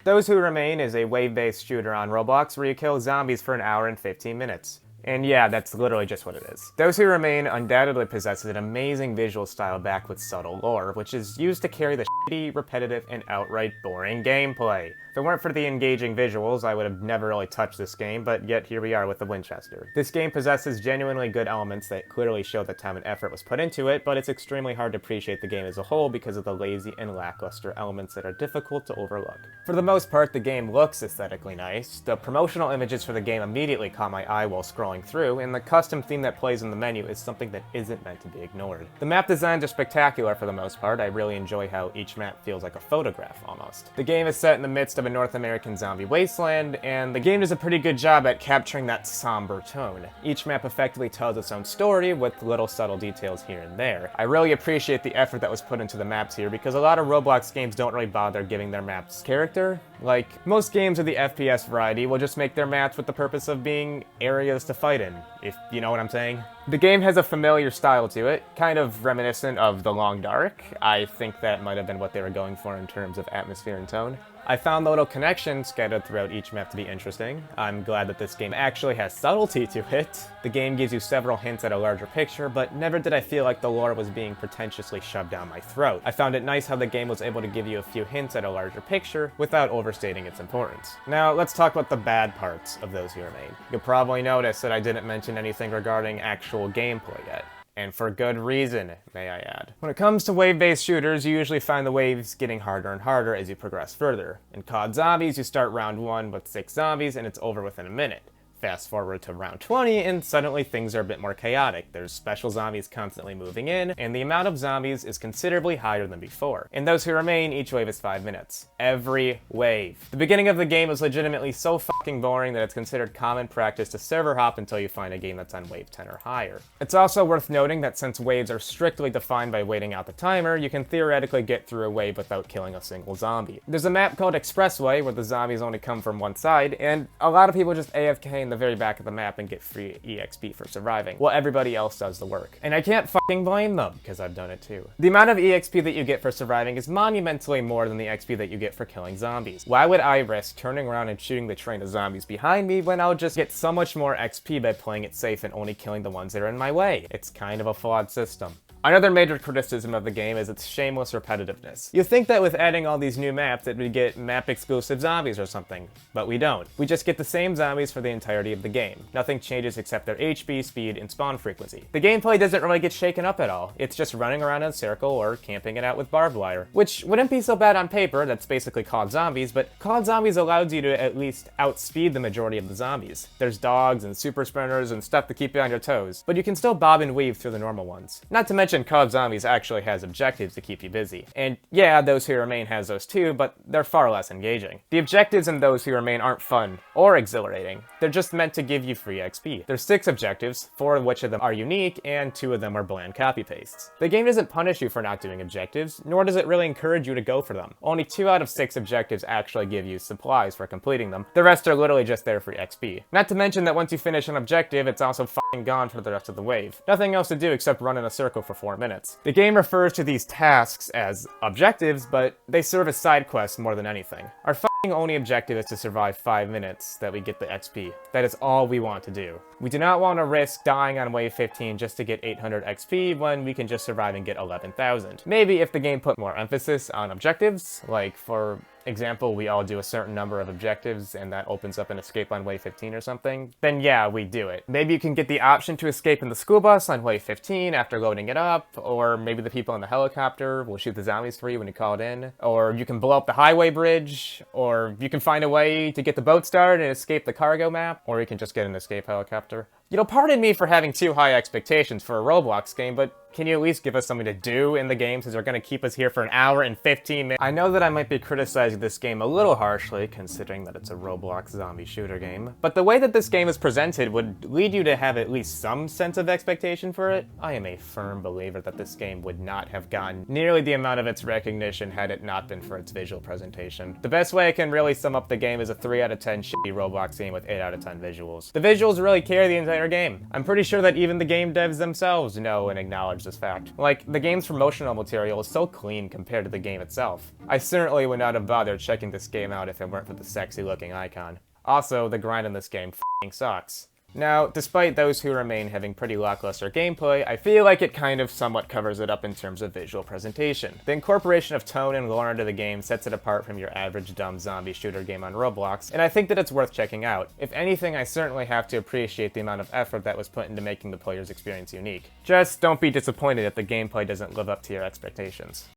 Those Who Remain is a wave-based shooter on Roblox where you kill zombies for an hour and 15 minutes. And yeah, that's literally just what it is. Those Who Remain undoubtedly possesses an amazing visual style backed with subtle lore, which is used to carry the shitty, repetitive, and outright boring gameplay. If it weren't for the engaging visuals, I would have never really touched this game, but yet here we are with the Winchester. This game possesses genuinely good elements that clearly show the time and effort was put into it, but it's extremely hard to appreciate the game as a whole because of the lazy and lackluster elements that are difficult to overlook. For the most part, the game looks aesthetically nice. The promotional images for the game immediately caught my eye while scrolling through, and the custom theme that plays in the menu is something that isn't meant to be ignored. The map designs are spectacular for the most part. I really enjoy how each map feels like a photograph almost. The game is set in the midst of a North American zombie wasteland, and the game does a pretty good job at capturing that somber tone. Each map effectively tells its own story with little subtle details here and there. I really appreciate the effort that was put into the maps here because a lot of Roblox games don't really bother giving their maps character. Like, most games of the FPS variety will just make their maps with the purpose of being areas to fight in, if you know what I'm saying. The game has a familiar style to it, kind of reminiscent of The Long Dark. I think that might have been what they were going for in terms of atmosphere and tone. I found the little connections scattered throughout each map to be interesting. I'm glad that this game actually has subtlety to it. The game gives you several hints at a larger picture, but never did I feel like the lore was being pretentiously shoved down my throat. I found it nice how the game was able to give you a few hints at a larger picture without overstating its importance. Now, let's talk about the bad parts of Those Who Remain. You'll probably notice that I didn't mention anything regarding actual gameplay yet. And for good reason, may I add. When it comes to wave-based shooters, you usually find the waves getting harder and harder as you progress further. In COD Zombies, you start round 1 with 6 zombies and it's over within a minute. Fast forward to round 20 and suddenly things are a bit more chaotic. There's special zombies constantly moving in, and the amount of zombies is considerably higher than before. In Those Who Remain, each wave is 5 minutes. Every wave. The beginning of the game is legitimately so fucking boring that it's considered common practice to server hop until you find a game that's on wave 10 or higher. It's also worth noting that since waves are strictly defined by waiting out the timer, you can theoretically get through a wave without killing a single zombie. There's a map called Expressway where the zombies only come from one side, and a lot of people just AFK in the very back of the map and get free EXP for surviving, while everybody else does the work. And I can't fucking blame them, because I've done it too. The amount of EXP that you get for surviving is monumentally more than the XP that you get for killing zombies. Why would I risk turning around and shooting the train of zombies behind me when I'll just get so much more XP by playing it safe and only killing the ones that are in my way? It's kind of a flawed system. Another major criticism of the game is its shameless repetitiveness. You'd think that with adding all these new maps that we'd get map-exclusive zombies or something, but we don't. We just get the same zombies for the entirety of the game. Nothing changes except their HP, speed, and spawn frequency. The gameplay doesn't really get shaken up at all. It's just running around in a circle or camping it out with barbed wire, which wouldn't be so bad on paper. That's basically COD Zombies, but COD Zombies allows you to at least outspeed the majority of the zombies. There's dogs and super sprinters and stuff to keep you on your toes, but you can still bob and weave through the normal ones. Not to mention COD Zombies actually has objectives to keep you busy. And yeah, Those Who Remain has those too, but they're far less engaging. The objectives in Those Who Remain aren't fun or exhilarating. They're just meant to give you free XP. There's 6 objectives, 4 of which of them are unique, and 2 of them are bland copy-pastes. The game doesn't punish you for not doing objectives, nor does it really encourage you to go for them. Only 2 out of 6 objectives actually give you supplies for completing them. The rest are literally just there for XP. Not to mention that once you finish an objective, it's also fucking gone for the rest of the wave. Nothing else to do except run in a circle for 4 minutes. The game refers to these tasks as objectives, but they serve as side quests more than anything. Our fucking only objective is to survive 5 minutes that we get the XP. That is all we want to do. We do not want to risk dying on wave 15 just to get 800 XP when we can just survive and get 11,000. Maybe if the game put more emphasis on objectives, like for example, we all do a certain number of objectives and that opens up an escape on wave 15 or something, then yeah, we do it. Maybe you can get the option to escape in the school bus on wave 15 after loading it up, or maybe the people in the helicopter will shoot the zombies for you when you call it in, or you can blow up the highway bridge, or you can find a way to get the boat started and escape the cargo map, or you can just get an escape helicopter. You know, pardon me for having too high expectations for a Roblox game, but can you at least give us something to do in the game since they're going to keep us here for an hour and 15 minutes? I know that I might be criticizing this game a little harshly, considering that it's a Roblox zombie shooter game, but the way that this game is presented would lead you to have at least some sense of expectation for it. I am a firm believer that this game would not have gotten nearly the amount of its recognition had it not been for its visual presentation. The best way I can really sum up the game is a 3 out of 10 shitty Roblox game with 8 out of 10 visuals. The visuals really carry the entire single-player game. I'm pretty sure that even the game devs themselves know and acknowledge this fact. Like, the game's promotional material is so clean compared to the game itself. I certainly would not have bothered checking this game out if it weren't for the sexy-looking icon. Also, the grind in this game f***ing sucks. Now, despite those who remain having pretty lackluster gameplay, I feel like it kind of somewhat covers it up in terms of visual presentation. The incorporation of tone and lore into the game sets it apart from your average dumb zombie shooter game on Roblox, and I think that it's worth checking out. If anything, I certainly have to appreciate the amount of effort that was put into making the player's experience unique. Just don't be disappointed if the gameplay doesn't live up to your expectations.